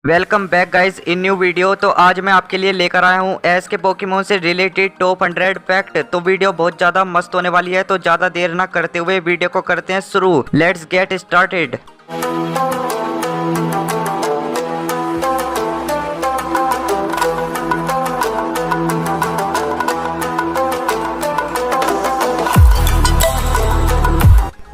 Welcome back guys in new video. तो आज मैं आपके लिए लेकर आया हूँ एस के पोकेमोन से रिलेटेड टॉप 100 फैक्ट। तो वीडियो बहुत ज्यादा मस्त होने वाली है, तो ज्यादा देर ना करते हुए वीडियो को करते हैं शुरू। Let's get started.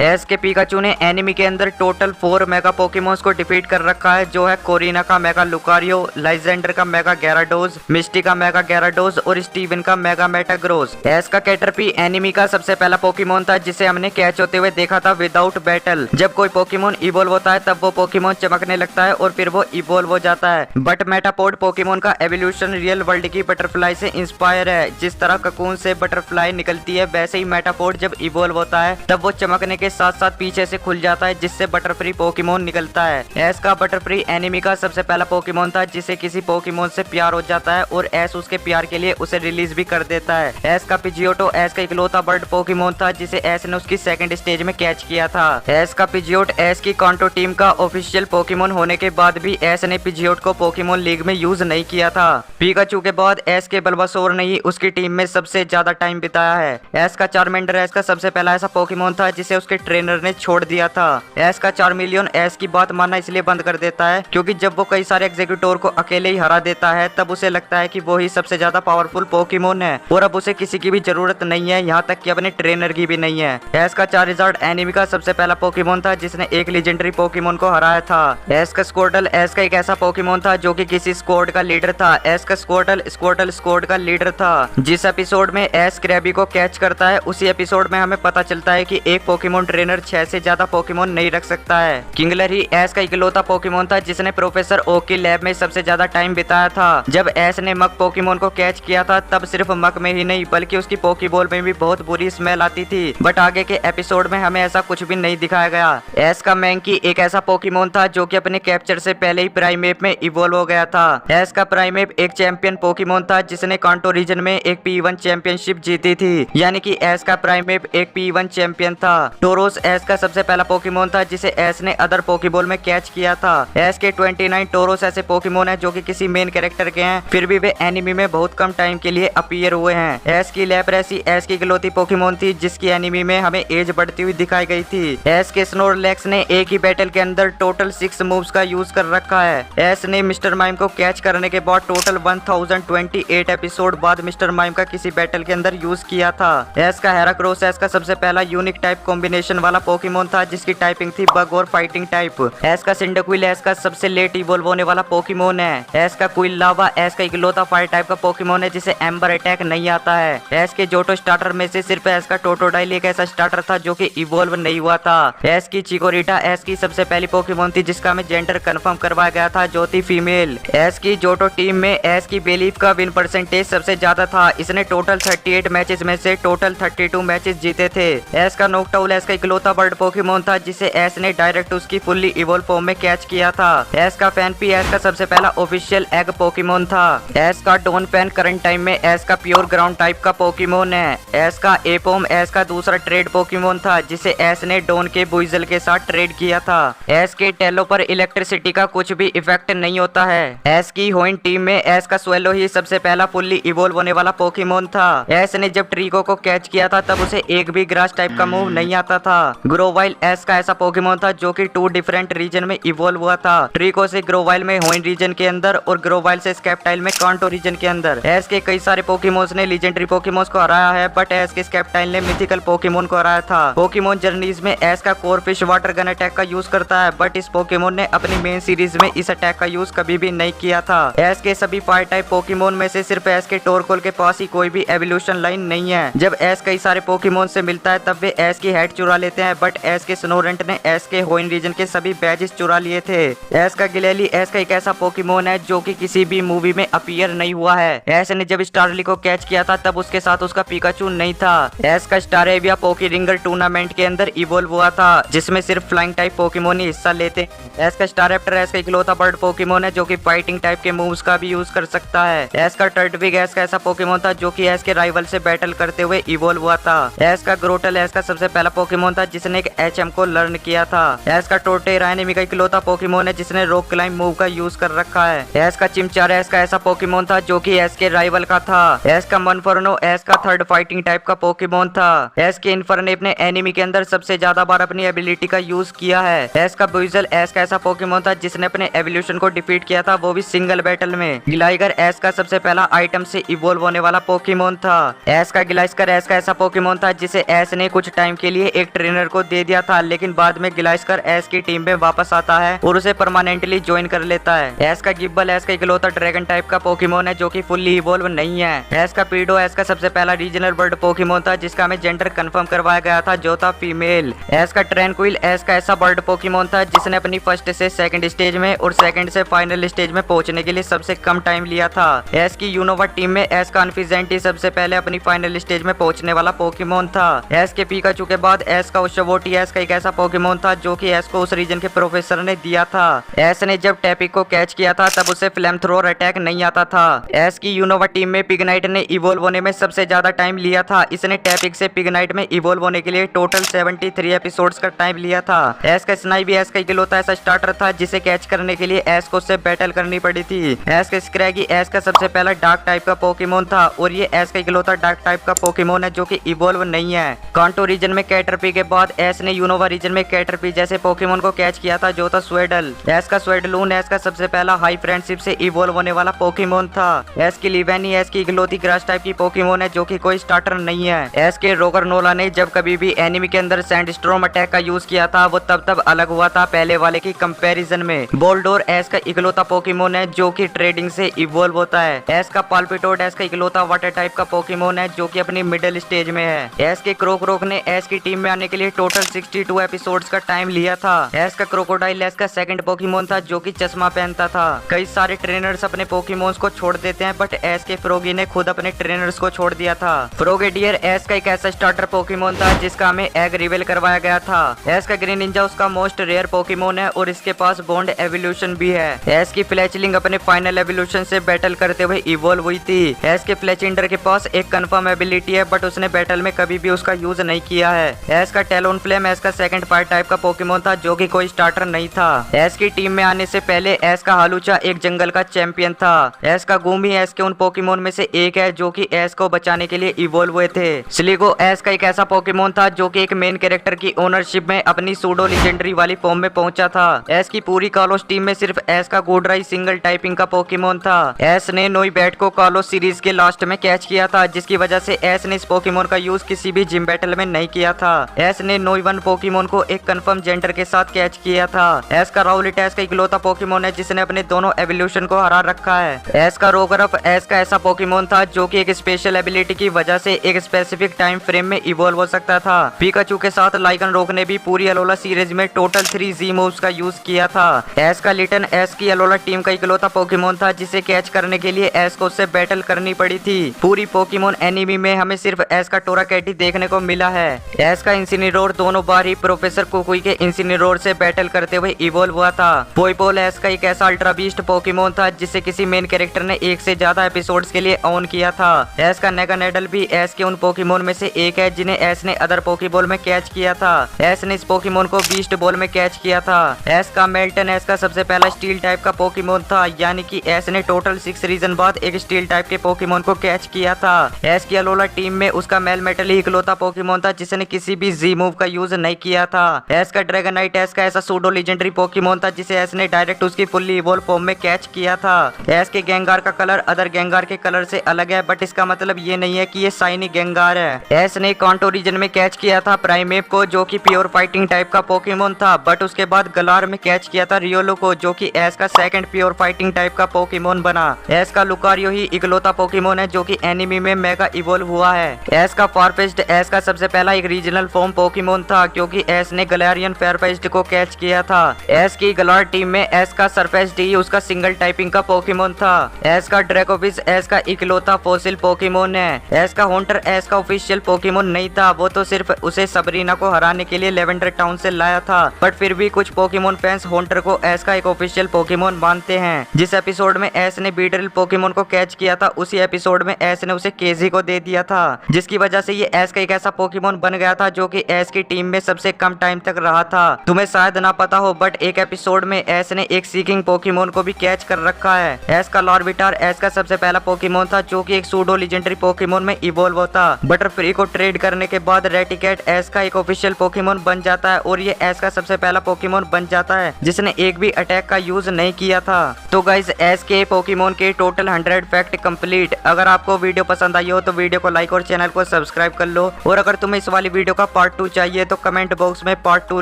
एस के पिकाचू ने एनिमी के अंदर टोटल 4 मेगा पोकेमोन्स को डिफीट कर रखा है, जो है कोरिना का मेगा लुकारियो, लाइजेंडर का मेगा गैराडोज, मिस्टी का मेगा गैराडोज और स्टीवन का मेगा मेटाग्रोस। एस का कैटरपी एनिमी का सबसे पहला पोकेमोन था जिसे हमने कैच होते हुए देखा था विदाउट बैटल। जब कोई पोकेमोन इवोल्व होता है तब वो पोकेमोन चमकने लगता है और फिर वो इवोल्व हो जाता है। बट मेटापोड पोकेमोन का एवोल्यूशन रियल वर्ल्ड की बटरफ्लाई से इंस्पायर है। जिस तरह ककून से बटरफ्लाई निकलती है वैसे ही मेटापोड जब इवोल्व होता है तब वो चमकने के साथ साथ पीछे से खुल जाता है, जिससे बटरफ्री पोकेमोन निकलता है। एस का बटरफ्री एनिमी का सबसे पहला पोकेमोन था जिसे किसी पोकेमोन से प्यार हो जाता है और एस उसके प्यार के लिए उसे रिलीज भी कर देता है। एस का पिजियोटो एस का इकलौता बर्ड पोकेमोन था जिसे एस ने उसकी सेकंड स्टेज में कैच किया था। एस का पिजियोट एस की कांटो टीम का ऑफिशियल पोकेमोन होने के बाद भी एस ने पिजियोट को पोकेमोन लीग में यूज नहीं किया था। पिकाचू के बाद एस के बल्बासोर ने ही उसकी टीम में सबसे ज्यादा टाइम बिताया है। एस का चारमेंडर एस का सबसे पहला ऐसा पोकेमोन था जिसे उसके ट्रेनर ने छोड़ दिया था। एस का चारमिलियन एस की बात मानना इसलिए बंद कर देता है क्योंकि जब वो कई सारे एग्जीक्यूटोर को अकेले ही हरा देता है तब उसे लगता है कि वो ही सबसे ज्यादा पावरफुल पोकेमोन है और अब उसे किसी की भी जरूरत नहीं है, यहाँ तक कि अपने ट्रेनर की भी नहीं है। एस का चारजार्ड एनिमी का सबसे पहला पोकेमोन था जिसने एक लेजेंडरी पोकेमोन को हराया था। एस का स्क्वार्टल एस का एक ऐसा पोकेमोन था जो कि किसी स्क्वाड का लीडर था। एस का स्क्वार्टल स्क्वाड का लीडर था। जिस एपिसोड में एस क्रैबी को कैच करता है उसी एपिसोड में हमें पता चलता है कि एक पोकेमोन ट्रेनर 6 से ज्यादा पोकेमोन नहीं रख सकता है। किंगलर ही एस का इकलौता पोकेमोन था जिसने प्रोफेसर ओक की लैब में सबसे ज्यादा टाइम बिताया था। जब एस ने मक पोकेमोन को कैच किया था तब सिर्फ मक में ही नहीं बल्कि उसकी पोकेबॉल में भी बहुत बुरी स्मेल आती थी, बट आगे के एपिसोड में हमें ऐसा कुछ भी नहीं दिखाया गया। एस का मैंकी एक ऐसा पोकेमोन था जो कि अपने कैप्चर से पहले ही प्राइमेप में इवोल्व हो गया था। एस का प्राइमेप एक चैंपियन पोकेमोन था जिसने कांटो रीजन में एक P1 चैंपियनशिप जीती थी, यानी कि एस का प्राइमेप एक P1 चैंपियन था। टोरोस एस का सबसे पहला पोकेमोन था जिसे एस ने अदर पोकेबॉल में कैच किया था। एस के 29 टोरोस ऐसे पोकेमोन है जो कि किसी मेन कैरेक्टर के हैं, फिर भी वे एनिमी में बहुत कम टाइम के लिए अपीयर हुए हैं। एस की लैप्रेसी एस की इकलौती पोकेमोन थी जिसकी एनिमी में हमें एज बढ़ती हुई दिखाई गई थी। एस के स्नोरलैक्स ने एक ही बैटल के अंदर टोटल 6 मूव्स का यूज कर रखा है। एस ने मिस्टर माइम को कैच करने के बाद टोटल 1028 एपिसोड बाद मिस्टर माइम का किसी बैटल के अंदर यूज किया था। एस का हेराक्रोस एस का सबसे पहला यूनिक टाइप कॉम्बिनेशन वाला पोकेमोन था जिसकी टाइपिंग थी बग और फाइटिंग टाइप। एस का सिंडक्विल एस का सबसे लेट इवोल्व होने वाला पोकेमोन है। एस का क्विल लावा एस का इकलौता फायर टाइप का पोकेमोन है जिसे एम्बर अटैक नहीं आता है। एस के जोटो स्टार्टर में से सिर्फ एस का टोटोडाइल एक ऐसा स्टार्टर था जो कि इवोल्व नहीं हुआ था। एस की चिकोरिटा एस की सबसे पहली पोकेमोन थी जिसका हमें जेंडर कंफर्म करवाया गया था जो थी फीमेल। एस की जोटो टीम में एस की बेलीफ का विन परसेंटेज सबसे ज्यादा था। इसने टोटल 38 मैचेस में से टोटल 32 मैचेस जीते थे। एस का नोक्टाउल एस का इकलौता बर्ड पोकेमोन था जिसे एस ने डायरेक्ट उसकी फुल्ली इवोल्व फॉर्म में कैच किया था। एस का फैनपी एस का सबसे पहला ऑफिशियल एग पोकेमोन था। एस का डोन पैन करंट टाइम में एस का प्योर ग्राउंड टाइप का पोकेमोन है। एस का एपोम एस का दूसरा ट्रेड पोकेमोन था जिसे एस ने डोन के बुइजल के साथ ट्रेड किया था। एस के टेलो पर इलेक्ट्रिसिटी का कुछ भी इफेक्ट नहीं होता है। एस की होइन टीम में एस का स्वेलो ही सबसे पहला फुल्ली इवोल्व होने वाला पोकेमोन था। एस ने जब ट्रीको को कैच किया था तब उसे एक भी ग्रास टाइप का मूव नहीं आता था। ग्रोवाइल एस का ऐसा पोकेमोन था जो कि 2 डिफरेंट रीजन में इवोल्व हुआ था। ट्रीको से ग्रोवाइल में होइन रीजन के अंदर और ग्रोवाइल से स्कैप्टाइल में कांटो रीजन के अंदर। एस के कई सारे पोकेमोन्स ने लीजेंडरी पोकेमोन्स को हराया है, बट एस के स्कैप्टाइल ने मिथिकल पोकेमोन को हराया था। पोकेमोन जर्नीज में एस का कोरफिश वाटर गन अटैक का यूज करता है, बट इस पोकेमोन ने अपनी मेन सीरीज में इस अटैक का यूज कभी भी नहीं किया था। एस के सभी फायर टाइप पोकेमोन में से सिर्फ एस के टोरकोल के पास ही कोई भी एवोल्यूशन लाइन नहीं है। जब एस कई सारे पोकेमोन से मिलता है तब वे एस की हेड चुरा लेते हैं, बट एस के स्नोरेंट ने एस के होइन रीजन के सभी बैजेस चुरा लिए थे। एस का गिलेली एस का एक ऐसा पोकेमोन है जो कि किसी भी मूवी में अपीयर नहीं हुआ है। एस ने जब स्टारली को कैच किया था तब उसके साथ उसका पिकाचू नहीं था। एस का स्टारेविया पोकी रिंगर टूर्नामेंट के अंदर इवोल्व हुआ था जिसमें सिर्फ फ्लाइंग टाइप पोकेमोन ही हिस्सा लेते। एस का स्टारैप्टर एस का इकलौता बर्ड पोकेमोन है जो कि फाइटिंग टाइप के मूव्स का भी यूज कर सकता है। एस का टर्टविग एस का ऐसा पोकेमोन था जो कि एस के राइवल से बैटल करते हुए इवोल्व हुआ था। एस का ग्रोटल एस का सबसे पहला पोकेमोन पोकेमोन था जिसने एक एचएम को लर्न किया था। एस का टोरटेरा एनिमी का इकलौता पोकेमोन है जिसने रॉक क्लाइंब मूव का यूज कर रखा है। एस का चिमचारा एस का ऐसा पोकेमोन था जो कि एस के राइवल का था। एस का मनफर्नो एस का थर्ड फाइटिंग टाइप का पोकेमोन था। एस के इन्फर्न ने एनिमी के अंदर सबसे ज्यादा बार अपनी एबिलिटी का यूज किया है। एस का बुइजल एस का ऐसा पोकेमोन था जिसने अपने एवोल्यूशन को डिफीट किया था, वो भी सिंगल बैटल में। गिलाइगर एस का सबसे पहला आइटम से इवोल्व होने वाला पोकेमोन था। एस का गिलाइस्कर एस का ऐसा पोकेमोन था जिसे एस ने कुछ टाइम के लिए एक ट्रेनर को दे दिया था, लेकिन बाद में गिलाइस्कर एस की टीम में वापस आता है और उसे परमानेंटली ज्वाइन कर लेता है। एस का गिब्बल एस का इकलौता ड्रैगन टाइप का पोकेमोन है जो कि फुल्ली इवोल्व नहीं है। एस का पीडो एस का सबसे पहला रीजनल बर्ड पोकेमोन था जिसका हमें जेंडर कंफर्म करवाया गया था जो था फीमेल। एस का ट्रैंक्विल एस का ऐसा बर्ड पोकेमोन था जिसने अपनी फर्स्ट से सेकंड स्टेज में और सेकंड से फाइनल स्टेज में पहुंचने के लिए सबसे कम टाइम लिया था। एस की यूनोवा टीम में एस का अनफिजेंटी सबसे पहले अपनी फाइनल स्टेज में पहुंचने वाला पोकेमोन था। एस के पिकाचू के बाद एस का उशवोटी एस का एक ऐसा पोकेमोन था जो कि एस को उस रीजन के प्रोफेसर ने दिया था। एस ने जब टैपिक को कैच किया था तब उसे फ्लेम थ्रोअर अटैक नहीं आता था। एस की यूनोवा टीम में पिगनाइट ने इवोल्व होने में सबसे ज्यादा टाइम लिया था। इसने टैपिक से पिगनाइट में इवोल्व होने के लिए टोटल 73 एपिसोड्स का टाइम लिया था। एस का स्नाइबी एस का इकलौता ऐसा स्टार्टर था जिसे कैच करने के लिए एस को उससे बैटल करनी पड़ी थी। एस का स्क्रैगी एस का सबसे पहला डार्क टाइप का पोकेमोन था और ये एस का इकलौता डार्क टाइप का पोकेमोन है जो कि इवोल्व नहीं है। कांटो रीजन में कैटरपी के बाद एस ने यूनोवा रीजन में कैटरपी जैसे पोकेमोन को कैच किया था जो था स्वेडल। एस का स्वेडलून एस का सबसे पहला हाई फ्रेंडशिप से इवोल्व होने वाला पोकेमोन था। एस की लिवेनी एस की इकलौती ग्रास टाइप की पोकेमोन है जो कि कोई स्टार्टर नहीं है। एस के रोगर नोला ने जब कभी भी एनिमी के अंदर सैंडस्टॉर्म अटैक का यूज किया था वो तब अलग हुआ था पहले वाले की कंपैरिजन में। बोल्डोर एस का इकलौता पोकेमोन है जो कि ट्रेडिंग से इवोल्व होता है। एस का पाल्पिटोड एस का इकलौता वाटर टाइप का पोकेमोन है जो कि अपनी मिडिल स्टेज में है। एस के क्रोकरोक ने एस की टीम में आने के लिए टोटल 62 एपिसोड्स का टाइम लिया था। एस का क्रोकोडाइल एस का सेकंड पोकेमोन था जो कि चश्मा पहनता था। कई सारे ट्रेनर्स अपने पोकेमोन्स को छोड़ देते हैं बट एस के फ्रोगी ने खुद अपने ट्रेनर्स को छोड़ दिया था। फ्रोगेडियर एस का एक ऐसा स्टार्टर पोकेमोन था जिसका हमें एग रिवेल करवाया गया था। एस का ग्रीन निंजा उसका मोस्ट रेयर पोकेमोन है और इसके पास बॉन्ड एवोल्यूशन भी है। एस की फ्लैचलिंग अपने फाइनल एवोल्यूशन से बैटल करते हुए इवोल्व हुई थी। एस के फ्लैचिंडर के पास एक कंफर्म एबिलिटी है बट उसने बैटल में कभी भी उसका यूज नहीं किया है। एस का टेलोन फ्लेम एस का सेकंड फायर टाइप का पोकेमोन था जो कि कोई स्टार्टर नहीं था। एस की टीम में आने से पहले एस का हालूचा एक जंगल का चैंपियन था। एस का गूमी एस के उन पोकेमोन में से एक है जो कि एस को बचाने के लिए इवोल्व हुए थे। स्लिगो एस का एक ऐसा पोकेमोन था जो कि एक मेन कैरेक्टर की ओनरशिप में अपनी सूडो लेजेंडरी वाली फॉर्म में पहुंचा था। एस की पूरी कालोस टीम में सिर्फ एस का गोडराई सिंगल टाइपिंग का पोकेमोन था। एस ने नोईबैट को कालोस सीरीज के लास्ट में कैच किया था जिसकी वजह से एस ने इस पोकेमोन का यूज किसी भी जिम बैटल में नहीं किया था। एस ने नोईवन पोकेमोन को एक कंफर्म जेंडर के साथ कैच किया था। एस का राउलिट एस का इकलौता पोकेमोन है जिसने अपने दोनों एवोल्यूशन को हरा रखा है। एस का रोगरफ एस का ऐसा पोकेमोन था जो कि एक स्पेशल एबिलिटी की वजह से एक स्पेसिफिक टाइम फ्रेम में इवॉल्व हो सकता था। पिकाचू के साथ लाइकन रोग ने भी पूरी अलोला सीरीज में टोटल 3 जी मूव्स का यूज किया था। एस का लिटन एस की अलोला टीम का इकलौता पोकेमोन था जिसे कैच करने के लिए एस को उससे बैटल करनी पड़ी थी। पूरी पोकेमोन एनिमी में हमें सिर्फ एस का टोराकेटी देखने को मिला है। एस का इंसिनिरोर दोनों बार ही प्रोफेसर कुकुई के इंसिनिरोर से बैटल करते हुए इवॉल्व हुआ था। पोइपोल एस का एक ऐसा अल्ट्रा बीस्ट पोकेमोन था जिसे किसी मेन कैरेक्टर ने एक से ज्यादा एपिसोड्स के लिए ऑन किया था। एस का नेगानेडल भी एस के उन पोकेमोन में से एक है जिन्हें एस ने अदर पोकेबॉल में कैच किया था। एस ने इस पोकेमोन को बीस्ट बॉल में कैच किया था। एस का मेल्टन एस का सबसे पहला स्टील टाइप का पोकेमोन था, यानी कि एस ने टोटल 6 रीजन बाद एक स्टील टाइप के पोकेमोन को कैच किया था। एस की अलोला टीम में उसका मेल मेटल ही इकलौता पोकेमोन था जिसने किसी भी जी मूव का यूज नहीं किया था। एस का ड्रैगनाइट एस का ऐसा सूडो लेजेंडरी पोकेमोन था जिसे एस ने डायरेक्ट उसकी फुल्ली इवॉल्व फॉर्म में कैच किया था। एस के गेंगार का कलर अदर गेंगार के कलर से अलग है बट इसका मतलब ये नहीं है कि ये शाइनी गेंगार है। एस ने कांटो रीजन में कैच किया था प्राइमेप को जो कि प्योर फाइटिंग टाइप का पोकेमोन था, बट उसके बाद गलार में कैच किया था रियोलो को जो कि एस का सेकंड प्योर फाइटिंग टाइप का पोकेमोन बना। एस का लुकारियो ही इकलौता पोकेमोन है जो कि एनिमी में मेगा इवॉल्व हुआ है। एस का फारफेस्ट एस का सबसे पहला एक रीजनल फॉर्म पोकेमोन था क्योंकि एस ने गलैरियन फेयरफेस्ट को कैच किया था। एस की गलार टीम में एस का सरफेस्ट ही उसका सिंगल टाइपिंग का पोकेमोन था। एस का ड्रैकोविस एस का इकलौता फॉसिल पोकेमोन है। एस का हॉन्टर एस का ऑफिशियल पोकेमोन नहीं था, वो तो सिर्फ उसे सबरीना को हराने के लिए लेवेंडर टाउन से लाया था, बट फिर भी कुछ पोकेमोन फैंस हॉन्टर को एस का एक ऑफिशियल पोकेमोन मानते हैं। जिस एपिसोड में एस ने बीडरिल पोकेमोन को कैच किया था उसी एपिसोड में एस ने उसे केजी को दे दिया था, जिसकी वजह से ये एस का एक ऐसा पोकेमोन बन गया था जो कि एस की टीम में सबसे कम टाइम तक रहा था। तुम्हें शायद ना पता हो बट एक एपिसोड में एस ने एक सीकिंग पोकेमोन को भी कैच कर रखा है। एस का लॉर्बिटार एस का सबसे पहला पोकेमोन था जो कि एक सूडो लीजेंडरी पोकेमोन में इवॉल्व होता। बटरफ्री को ट्रेड करने के बाद रेटिकेट एस का एक ऑफिशियल पोकेमोन बन जाता है और ये एस का सबसे पहला पोकेमोन बन जाता है जिसने एक भी अटैक का यूज नहीं किया था। तो गाइस एस के पोकेमोन के टोटल 100 फैक्ट कंप्लीट। अगर आपको वीडियो पसंद आई हो तो वीडियो को लाइक और चैनल को सब्सक्राइब कर लो, और अगर तुम्हें इस वाली वीडियो का पार्ट 2 चाहिए तो कमेंट बॉक्स में पार्ट 2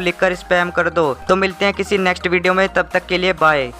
लिखकर स्पैम कर दो। तो मिलते हैं किसी नेक्स्ट वीडियो में, तब तक के लिए बाय।